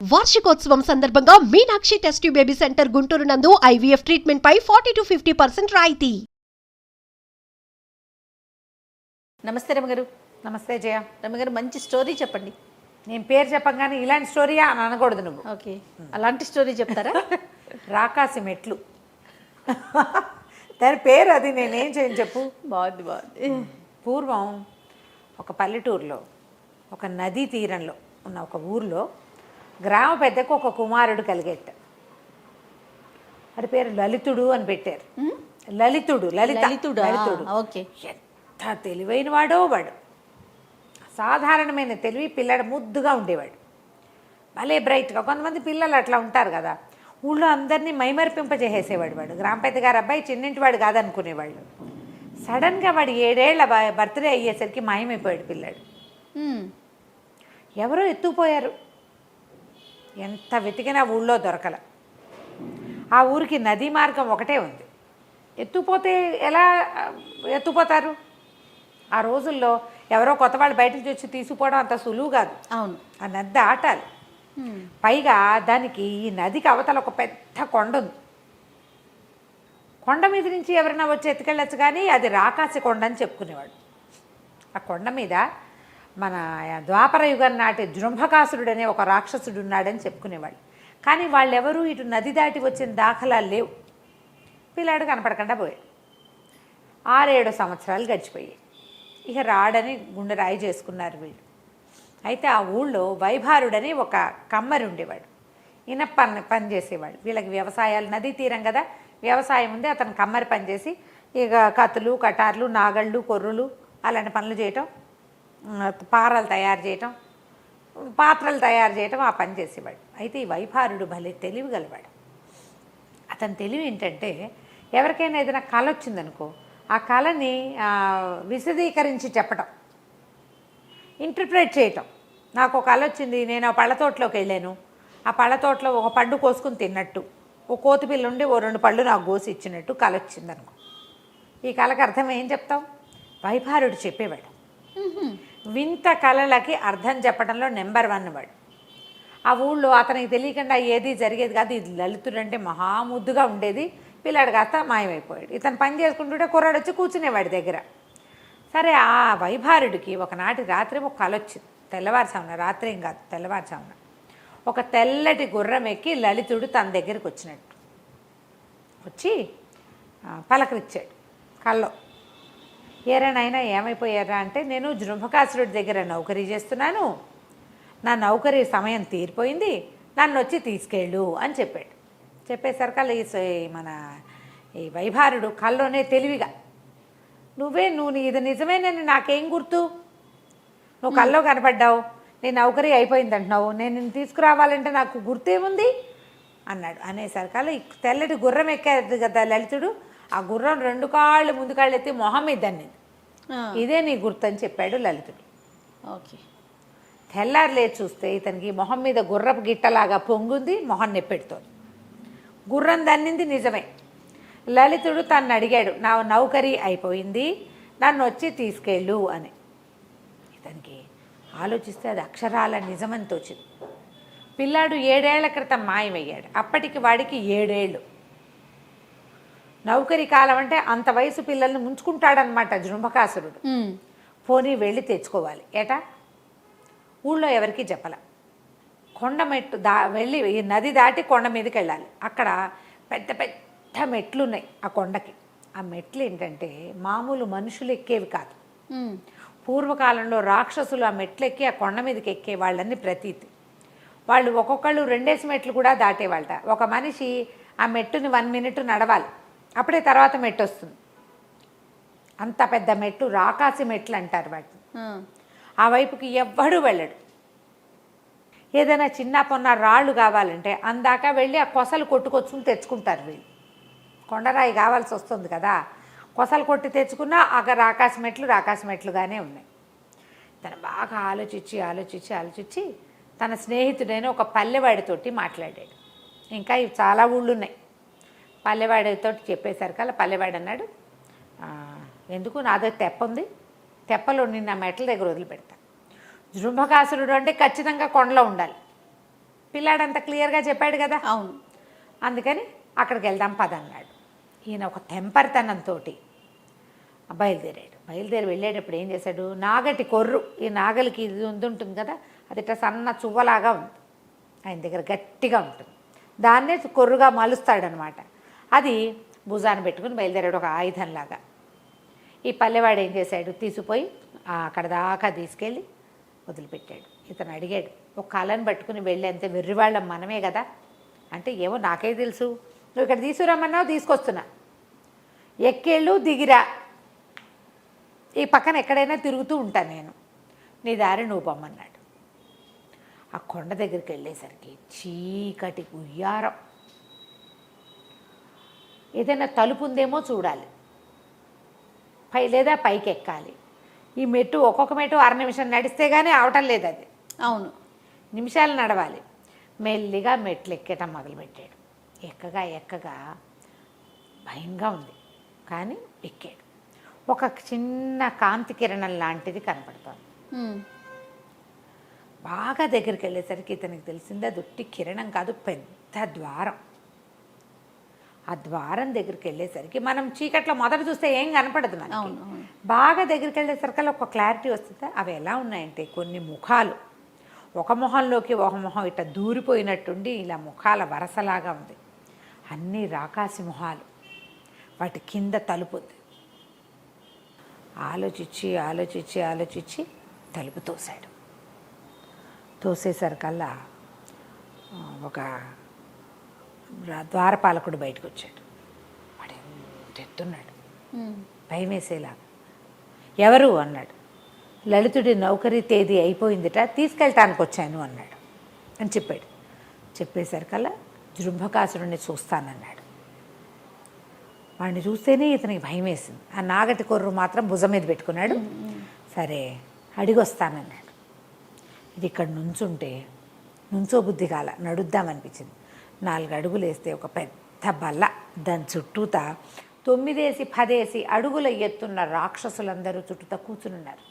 వార్షికోత్సవం సందర్భంగా Meenakshi test tube baby centre Guntur నందు ఐవీఎఫ్ ట్రీట్మెంట్ పై 40-50% రాయితీ. నమస్తే రమగారు. నమస్తే జయ. రమగారు, మంచి స్టోరీ చెప్పండి. నేను పేరు చెప్పగానే ఇలాంటి స్టోరీయా అని అనకూడదు నువ్వు. ఓకే, అలాంటి స్టోరీ చెప్తారా? రాకాసి మెట్లు దాని పేరు అది. నేనేం చేయను చెప్పు. బాగుంది. పూర్వం ఒక పల్లెటూరులో ఒక నదీ తీరంలో ఉన్న ఒక ఊరిలో గ్రామ పెద్దకు ఒక కుమారుడు కలిగేట. వాడి పేరు లలితుడు అని పెట్టారు. లలితుడు. లలితుడా? లలితుడు. ఓకే. ఎంత తెలివైన వాడో వాడు. సాధారణమైన తెలివి. పిల్లడు ముద్దుగా ఉండేవాడు, భలే బ్రైట్గా. కొంతమంది పిల్లలు అట్లా ఉంటారు కదా, ఊళ్ళో అందరినీ మైమరిపింపజేసేవాడు వాడు. గ్రామ పెద్ద గారు అబ్బాయి చిన్నింటి వాడు కాదనుకునేవాళ్ళు. సడన్గా వాడు 7 ఏళ్ల బర్త్డే అయ్యేసరికి మాయమైపోయాడు పిల్లాడు. ఎవరో ఎత్తుకుపోయారు. ఎంత వెతికినా ఊళ్ళో దొరకల. ఆ ఊరికి నదీ మార్గం ఒకటే ఉంది. ఎత్తుకుపోతే ఎలా ఎత్తుకుపోతారు? ఆ రోజుల్లో ఎవరో కొత్త వాళ్ళు బయట నుంచి వచ్చి తీసుకుపోవడం అంత సులువు కాదు. అవును, ఆ నది ఆటాలి. పైగా దానికి ఈ నదికి అవతల ఒక పెద్ద కొండ ఉంది. కొండ మీద నుంచి ఎవరైనా వచ్చి ఎత్తుకెళ్ళచ్చు, కానీ అది రాకాసి కొండ అని చెప్పుకునేవాడు. ఆ కొండ మీద మన ద్వాపర యుగం నాటి జృంభకాసురుడు అనే ఒక రాక్షసుడు ఉన్నాడని చెప్పుకునేవాళ్ళు. కానీ వాళ్ళెవరూ ఇటు నది దాటి వచ్చిన దాఖలాలు లేవు. పిల్లాడు కనపడకుండా పోయాడు. 6-7 సంవత్సరాలు గడిచిపోయాయి. ఇక రాడని గుండె రాయి చేసుకున్నారు వీళ్ళు. అయితే ఆ ఊళ్ళో వైభారుడని ఒక కమ్మరి ఉండేవాడు. ఈయన పని చేసేవాడు. వీళ్ళకి వ్యవసాయాలు, నదీ తీరం కదా, వ్యవసాయం ఉంది. అతను కమ్మరి పని చేసి ఇక కత్తులు, కటార్లు, నాగళ్ళు, కొర్రులు అలాంటి పనులు చేయటం, పారలు తయారు చేయటం, పాత్రలు తయారు చేయటం, ఆ పని చేసేవాడు. అయితే ఈ వైభారుడు భలే తెలివి గలవాడు. అతని తెలివి ఏంటంటే, ఎవరికైనా ఏదైనా కళ వచ్చిందనుకో, ఆ కళని విశదీకరించి చెప్పటం, ఇంటర్ప్రిట్ చేయటం. నాకు ఒక కళ వచ్చింది, నేను ఆ పళ్ళ తోటలోకి వెళ్ళాను, ఆ పళ్ళ తోటలో ఒక పండు కోసుకుని తిన్నట్టు, ఓ కోతి పిల్ల ఉండి ఓ 2 పళ్ళు నాకు కోసి ఇచ్చినట్టు కళ వచ్చిందనుకో. ఈ కళకు అర్థం ఏం చెప్తాం? వైభారుడు చెప్పేవాడు. వింత కళలకి అర్థం చెప్పడంలో నెంబర్ 1 వాడు. ఆ ఊళ్ళో అతనికి తెలియకుండా ఏది జరిగేది కాదు. ఇది లలితుడు అంటే మహాముద్దుగా ఉండేది. పిల్లాడు కాస్త మాయమైపోయాడు. ఇతను పని చేసుకుంటుంటే కుర్రాడు వచ్చి కూర్చునేవాడి దగ్గర. సరే, ఆ వైభారుడికి ఒకనాటి రాత్రి ఒక కళ వచ్చింది. తెల్లవారుజామున, రాత్రి ఏం కాదు, తెల్లవారుజామున ఒక తెల్లటి గుర్రం ఎక్కి లలితుడు తన దగ్గరికి వచ్చినట్టు వచ్చి పలకరించాడు కల్లో. ఏరానైనా ఏమైపోయారా అంటే, నేను జృంభకాసురుడి దగ్గర నౌకరీ చేస్తున్నాను, నా నౌకరీ సమయం తీరిపోయింది, నన్ను వచ్చి తీసుకెళ్ళు అని చెప్పాడు. చెప్పేసరికల్లా మన ఈ వైభారుడు కల్లోనే తెలివిగా, నువ్వు ఇది నిజమేనని నాకేం గుర్తు, నువ్వు కల్లో కనపడ్డావు, నీ నౌకరీ అయిపోయింది అంటున్నావు, నేను నిన్ను తీసుకురావాలంటే నాకు గుర్తేముంది అన్నాడు. అనేసరికల్లా ఈ తెల్లటి గుర్రం ఎక్కాడు కదా లలితుడు. ఆ గుర్రం 2 కాళ్ళు ముందు కాళ్ళు ఎత్తి మొహం ఇద్దండి, ఇదే నీ గుర్తని చెప్పాడు లలితుడు. ఓకే. తెల్లారు లేచి చూస్తే ఇతనికి మొహం మీద గుర్రపు గిట్టలాగా పొంగుంది, మొహం నెప్పెడుతోంది. గుర్రం దన్నింది నిజమే. లలితుడు తను అడిగాడు, నా నౌకరీ అయిపోయింది, నన్ను వచ్చి తీసుకెళ్ళు అని. ఇతనికి ఆలోచిస్తే అది అక్షరాల నిజమని తోచింది. పిల్లాడు 7 ఏళ్ల క్రితం మాయమయ్యాడు. అప్పటికి వాడికి 7 ఏళ్ళు. నౌకరీ కాలం అంటే అంత వయసు పిల్లల్ని ముంచుకుంటాడనమాట జృంభకాసురుడు. పోనీ వెళ్ళి తెచ్చుకోవాలి. ఏటా ఊళ్ళో ఎవరికి చెప్పల. కొండ మెట్టు వెళ్ళి ఈ నది దాటి కొండ మీదకి వెళ్ళాలి. అక్కడ పెద్ద పెద్ద మెట్లు ఉన్నాయి ఆ కొండకి. ఆ మెట్లు ఏంటంటే మామూలు మనుషులు ఎక్కేవి కాదు. పూర్వకాలంలో రాక్షసులు ఆ మెట్లు ఎక్కి ఆ కొండ మీదకి ఎక్కే వాళ్ళని ప్రతీతి. వాళ్ళు ఒక్కొక్కళ్ళు 2 మెట్లు కూడా దాటేవాళ్ళట. ఒక మనిషి ఆ మెట్టుని 1 మినిట్ నడవాలి, అప్పుడే తర్వాత మెట్టు వస్తుంది. అంత పెద్ద మెట్లు రాకాసి మెట్లు అంటారు వాటిని. ఆ వైపుకి ఎవ్వడూ వెళ్ళడు. ఏదైనా చిన్న పొన్న రాళ్ళు కావాలంటే అందాక వెళ్ళి ఆ కొసలు కొట్టుకొచ్చుకుని తెచ్చుకుంటారు వీళ్ళు. కొండరాయి కావాల్సి వస్తుంది కదా, కొసలు కొట్టి తెచ్చుకున్నా అక్కడ రాకాసి మెట్లుగానే ఉన్నాయి. తను బాగా ఆలోచించి తన స్నేహితుడైన ఒక పల్లెవాడితోటి మాట్లాడాడు. ఇంకా ఇవి చాలా ఊళ్ళు ఉన్నాయి. పల్లెవాడితో చెప్పేసరికల్లా పల్లెవాడు అన్నాడు, ఎందుకు, నాదో తెప్ప ఉంది, తెప్పలో నిన్న మెట్ల దగ్గర వదిలిపెడతా. జృంభకాసురుడు అంటే ఖచ్చితంగా కొండలో ఉండాలి. పిల్లాడంతా క్లియర్గా చెప్పాడు కదా, అవును. అందుకని అక్కడికి వెళ్దాం పదన్నాడు. ఈయన ఒక తెంపరితనంతో బయలుదేరి వెళ్ళేటప్పుడు ఏం చేశాడు, నాగటి కొర్రు, ఈ నాగలికి ఇది ఉంటుంది కదా, అది ఇట్లా సన్న చువ్వలాగా ఉంది, ఆయన దగ్గర గట్టిగా ఉంటుంది, దాన్నే కొర్రుగా మలుస్తాడనమాట. అది భుజాన్ని పెట్టుకుని బయలుదేరాడు ఒక ఆయుధంలాగా. ఈ పల్లెవాడు ఏం చేశాడు, తీసుకుపోయి అక్కడ దాకా తీసుకెళ్ళి వదిలిపెట్టాడు. ఇతను అడిగాడు, ఒక కాళ్ళని పట్టుకుని వెళ్ళి అంతే వెర్రివాళ్ళం మనమే కదా అంటే, ఏమో నాకే తెలుసు, నువ్వు ఇక్కడ తీసుకురమ్మన్నావు తీసుకొస్తున్నా, ఎక్కేళ్ళు దిగిరా, ఈ పక్కన ఎక్కడైనా తిరుగుతూ ఉంటాను నేను, నీ దారి నువ్వు పొమ్మన్నాడు. ఆ కొండ దగ్గరికి వెళ్ళేసరికి చీకటి ఉయ్యారం, ఏదైనా తలుపు ఉందేమో చూడాలి, లేదా పైకి ఎక్కాలి. ఈ మెట్టు ఒక్కొక్క మెట్టు 1/2 నిమిషం నడిస్తే కానీ అవటం లేదు, అది అవును, నిమిషాలు నడవాలి. మెల్లిగా మెట్లు ఎక్కటం మొదలుపెట్టాడు. ఎక్కగా భయంగా ఉంది, కానీ ఎక్కాడు. ఒక చిన్న కాంతి కిరణం లాంటిది కనపడుతోంది. బాగా దగ్గరికి వెళ్ళేసరికి ఇతనికి తెలిసింది అది ఒట్టి కిరణం కాదు, పెద్ద ద్వారం. ఆ ద్వారం దగ్గరికి వెళ్ళేసరికి మనం చీకట్లో మొదట చూస్తే ఏం కనపడదు మనకి. అవును. బాగా దగ్గరికి వెళ్ళేసరికి ఒక క్లారిటీ వస్తుంది. అవి ఎలా ఉన్నాయంటే కొన్ని ముఖాలు, ఒక మొహంలోకి ఒక మొహం ఇట్లా దూరిపోయినట్టుండి ఇలా ముఖాల వరసలాగా ఉంది. అన్నీ రాకాసి మొహాలు, వాటి కింద తలుపు ఉంది. ఆలోచించి తలుపు తోసాడు. తోసేసరికల్లా ఒక ద్వారపాలకుడు బయటకు వచ్చాడు. వాడు ఎంత ఎత్తున్నాడు, భయం వేసేలాగా. ఎవరు అన్నాడు. లలితుడి నౌకరీ తేదీ అయిపోయిందిట, తీసుకెళ్ళటానికి వచ్చాను అన్నాడు అని చెప్పాడు. చెప్పేసరికల్లా జృంభకాసురుడిని చూస్తానన్నాడు. వాడిని చూస్తేనే ఇతనికి భయం వేసింది. ఆ నాగటి కొర్రు మాత్రం భుజం మీద పెట్టుకున్నాడు. సరే అడిగొస్తానన్నాడు. ఇది ఇక్కడ నుంచో బుద్ధి కాల, నడుద్దామనిపించింది. 4 అడుగులు వేస్తే ఒక పెద్ద బల్ల, దాని చుట్టూతా 9-10 అడుగుల ఎత్తున్న రాక్షసులందరూ చుట్టూతా కూర్చునున్నారు.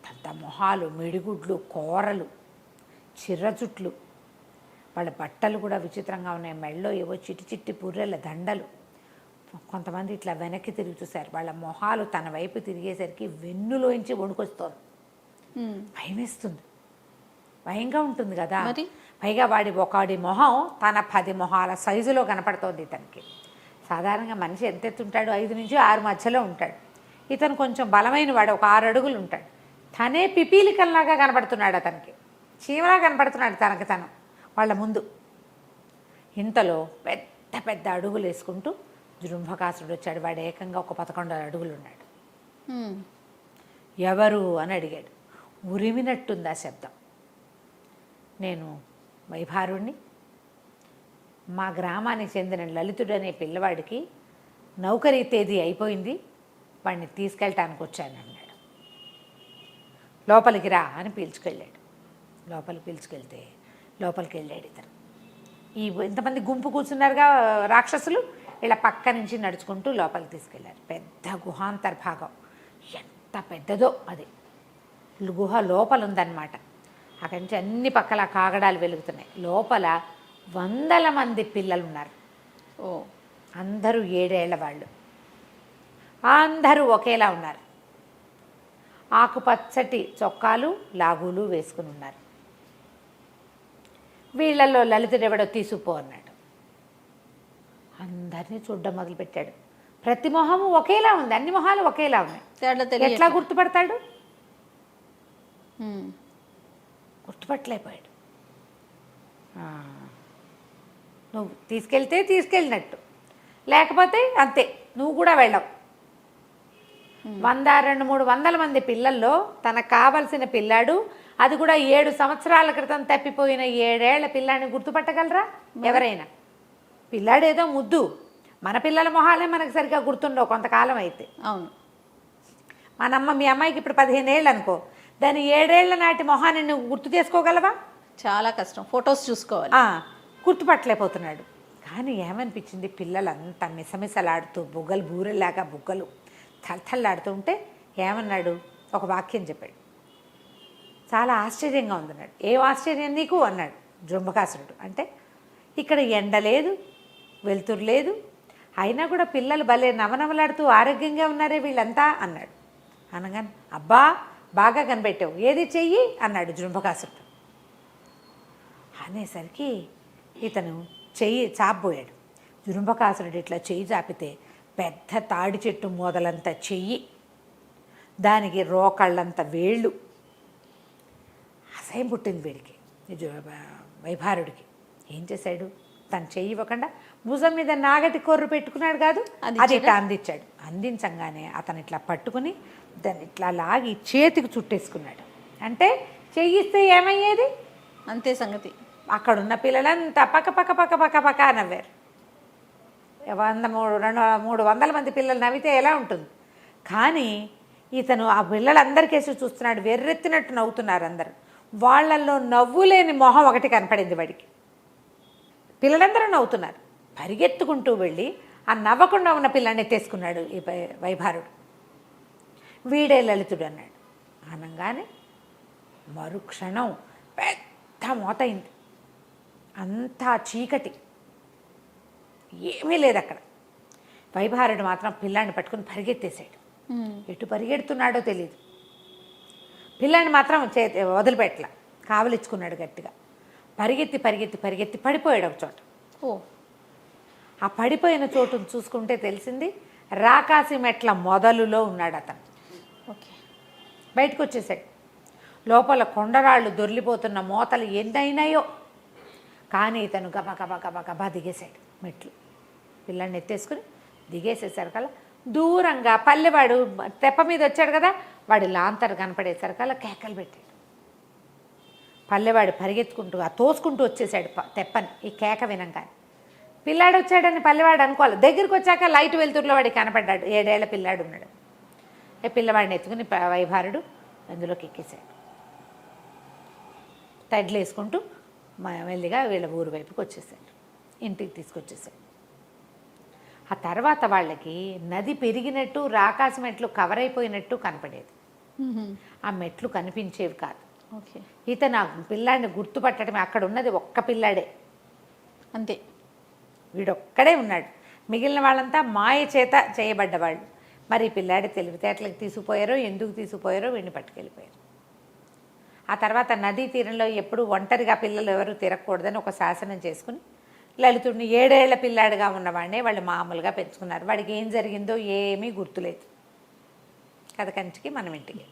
పెద్ద మొహాలు, మిడిగుడ్లు, కోరలు, చిర్ర చుట్లు, వాళ్ళ బట్టలు కూడా విచిత్రంగా ఉన్నాయి. మెళ్ళో ఏవో చిట్టి పుర్రెల దండలు. కొంతమంది ఇట్లా వెనక్కి తిరిగి చూశారు. వాళ్ళ మొహాలు తన వైపు తిరిగేసరికి వెన్నులోంచి వణుకొస్తోంది. భయం వేస్తుంది, భయంగా ఉంటుంది కదా. పైగా ఒకడి మొహం తన 10 మొహాల సైజులో కనపడుతోంది ఇతనికి. సాధారణంగా మనిషి ఎంత ఎత్తుంటాడు, 5 నుంచి 6 మధ్యలో ఉంటాడు. ఇతను కొంచెం బలమైన వాడు, ఒక 6 అడుగులు ఉంటాడు. తనే పిపీలికల్లాగా కనపడుతున్నాడు, అతనికి చీమలా కనపడుతున్నాడు తను వాళ్ళ ముందు. ఇంతలో పెద్ద అడుగులు వేసుకుంటూ జృంభకాసురుడు వచ్చాడు. వాడు ఏకంగా ఒక 11 అడుగులు ఉన్నాడు. ఎవరు అని అడిగాడు. ఉరిమినట్టుంది ఆ శబ్దం. నేను వైభారుణ్ణి, మా గ్రామానికి చెందిన లలితుడు అనే పిల్లవాడికి నౌకరీ తేదీ అయిపోయింది, వాడిని తీసుకెళ్ళటానికి వచ్చాను అన్నాడు. లోపలికి రా అని పిలుచుకెళ్ళాడు. లోపలికి వెళ్ళాడు ఇతను. ఇంతమంది గుంపు కూర్చున్నారుగా రాక్షసులు, ఇలా పక్క నుంచి నడుచుకుంటూ లోపలికి తీసుకెళ్లారు. పెద్ద గుహాంతర్భాగం, ఎంత పెద్దదో అది. గుహ లోపల ఉందన్నమాట. అక్కడి నుంచి అన్ని పక్కల కాగడాలు వెలుగుతున్నాయి. లోపల 100 మంది పిల్లలు ఉన్నారు. అందరూ 7 ఏళ్ల వాళ్ళు. అందరూ ఒకేలా ఉన్నారు. ఆకుపచ్చటి చొక్కాలు, లాగులు వేసుకుని ఉన్నారు. వీళ్ళల్లో లలితుడెవడో తీసుకుపో అన్నాడు. అందరినీ చూడడం మొదలుపెట్టాడు. ప్రతి మొహము ఒకేలా ఉంది, అన్ని మొహాలు ఒకేలా ఉన్నాయి. ఎట్లా గుర్తుపడతాడు? గుర్తుపట్టలేకపోయాడు. నువ్వు తీసుకెళ్తే తీసుకెళ్ళినట్టు, లేకపోతే అంతే, నువ్వు కూడా వెళ్ళవు. 100-200-300 మంది పిల్లల్లో తనకు కావలసిన పిల్లాడు, అది కూడా 7 సంవత్సరాల క్రితం తప్పిపోయిన 7 ఏళ్ల పిల్లాడిని గుర్తుపట్టగలరా ఎవరైనా? పిల్లాడేదో ముద్దు, మన పిల్లల మొహాలే మనకు సరిగ్గా గుర్తుండవు కొంతకాలం అయితే. అవును. మీ అమ్మాయికి ఇప్పుడు 15 ఏళ్ళు అనుకో, దాని 7 ఏళ్ల నాటి మొహాన్ని నువ్వు గుర్తు చేసుకోగలవా? చాలా కష్టం, ఫొటోస్ చూసుకోవాలి. గుర్తుపట్టలేకపోతున్నాడు. కానీ ఏమనిపించింది, పిల్లలంతా మిసమిసలాడుతూ బూరెలాగా బుగ్గలు తలతల్లాడుతూ ఉంటే ఏమన్నాడు, ఒక వాక్యం చెప్పాడు. చాలా ఆశ్చర్యంగా ఉందన్నాడు. ఏం ఆశ్చర్యం నీకు అన్నాడు. జృంభకాసురుడు. అంటే ఇక్కడ ఎండ లేదు, వెలుతురు లేదు, అయినా కూడా పిల్లలు భలే నవనవలాడుతూ ఆరోగ్యంగా ఉన్నారే వీళ్ళంతా అన్నాడు. అనగానే అబ్బా బాగా కనిపెట్టావు, ఏది చెయ్యి అన్నాడు జృంభకాసురుడు. అనేసరికి ఇతను చెయ్యి చాపబోయాడు. జృంభకాసురుడు ఇట్లా చెయ్యి చాపితే పెద్ద తాడి చెట్టు మొదలంత చెయ్యి, దానికి రోకళ్ళంత వేళ్ళు. అసహ్యం పుట్టింది వీడికి, వైభారుడికి. ఏం చేశాడు, తన చెయ్యి ఇవ్వకుండా భుజం మీద నాగటి కొర్రు పెట్టుకున్నాడు కాదు, అది ఇట్లా అందించాడు. అందించంగానే అతను ఇట్లా పట్టుకుని దాన్ని ఇట్లా లాగి చేతికి చుట్టేసుకున్నాడు. అంటే చెయ్యిస్తే ఏమయ్యేది, అంతే సంగతి. అక్కడున్న పిల్లలంతా పక్క పక్క పక్క పక్క పక్క నవ్వారు. 300 మంది పిల్లలు నవ్వితే ఎలా ఉంటుంది. కానీ ఇతను ఆ పిల్లలందరికేసి చూస్తున్నాడు, వెర్రెత్తినట్టు నవ్వుతున్నారు అందరు. వాళ్ళల్లో నవ్వు లేని మొహం ఒకటి కనపడింది వాడికి. పిల్లలందరూ నవ్వుతున్నారు. పరిగెత్తుకుంటూ వెళ్ళి ఆ నవ్వకుండా ఉన్న పిల్లాన్ని ఎత్తేసుకున్నాడు ఈ వైభారుడు. వీడే లలితుడు అన్నాడు. అనగానే మరుక్షణం పెద్ద మోతయింది. అంతా చీకటి, ఏమీ లేదు అక్కడ. వైభారుడు మాత్రం పిల్లాన్ని పట్టుకుని పరిగెత్తేసాడు. ఎటు పరిగెడుతున్నాడో తెలియదు. పిల్లాన్ని మాత్రం వదిలిపెట్టలా, కావలిచ్చుకున్నాడు గట్టిగా. పరిగెత్తి పరిగెత్తి పరిగెత్తి పడిపోయాడు ఒక చోట. ఆ పడిపోయిన చోటును చూసుకుంటే తెలిసింది రాకాసి మెట్ల మొదలులో ఉన్నాడు అతను. ఓకే, బయటకు వచ్చేసాడు. లోపల కొండరాళ్ళు దొర్లిపోతున్న మోతలు ఎన్నైనాయో, కానీ ఇతను గబా గబా గబా గబా దిగేశాడు మెట్లు. పిల్లాన్ని ఎత్తేసుకుని దిగేసేసరికల్లా దూరంగా పల్లెవాడు తెప్ప మీద వచ్చాడు కదా, వాడి లాంతరు కనపడేసరికల్లా కేకలు పెట్టాడు. పల్లెవాడు పరిగెత్తుకుంటూ తోసుకుంటూ వచ్చేసాడు తెప్పని. ఈ కేక వినంగానే పిల్లాడు వచ్చాడని పల్లెవాడు అనుకోవాలి. దగ్గరికి వచ్చాక లైట్ వెలుతురులో వాడికి కనపడ్డాడు. 7 ఏళ్ల పిల్లాడు ఉన్నాడు. పిల్లవాడిని ఎత్తుకుని వైభారుడు అందులోకి ఎక్కేశాడు. తడ్లు వేసుకుంటూ మెల్లిగా వీళ్ళ ఊరు వైపుకి వచ్చేసాడు. ఇంటికి తీసుకొచ్చేసాడు. ఆ తర్వాత వాళ్ళకి నది పెరిగినట్టు రాకాసి మెట్లు కవర్ అయిపోయినట్టు కనపడేది. ఆ మెట్లు కనిపించేవి కాదు. ఓకే, ఇతను ఆ పిల్లాడిని గుర్తుపట్టడమే. అక్కడ ఉన్నది ఒక్క పిల్లాడే, అంతే. వీడొక్కడే ఉన్నాడు. మిగిలిన వాళ్ళంతా మాయ చేత చేయబడ్డవాళ్ళు. మరి ఈ పిల్లాడి తెలివితేటలకు తీసుకుపోయారో, ఎందుకు తీసుకుపోయారో వీడిని పట్టుకెళ్ళిపోయారు. ఆ తర్వాత నదీ తీరంలో ఎప్పుడు ఒంటరిగా పిల్లలు ఎవరు తిరగకూడదని ఒక శాసనం చేసుకుని లలితుడిని 7 ఏళ్ల పిల్లాడిగా ఉన్నవాడినే వాళ్ళు మామూలుగా పెంచుకున్నారు. వాడికి ఏం జరిగిందో ఏమీ గుర్తులేదు. కథ కంచికి మనం ఇంటికి.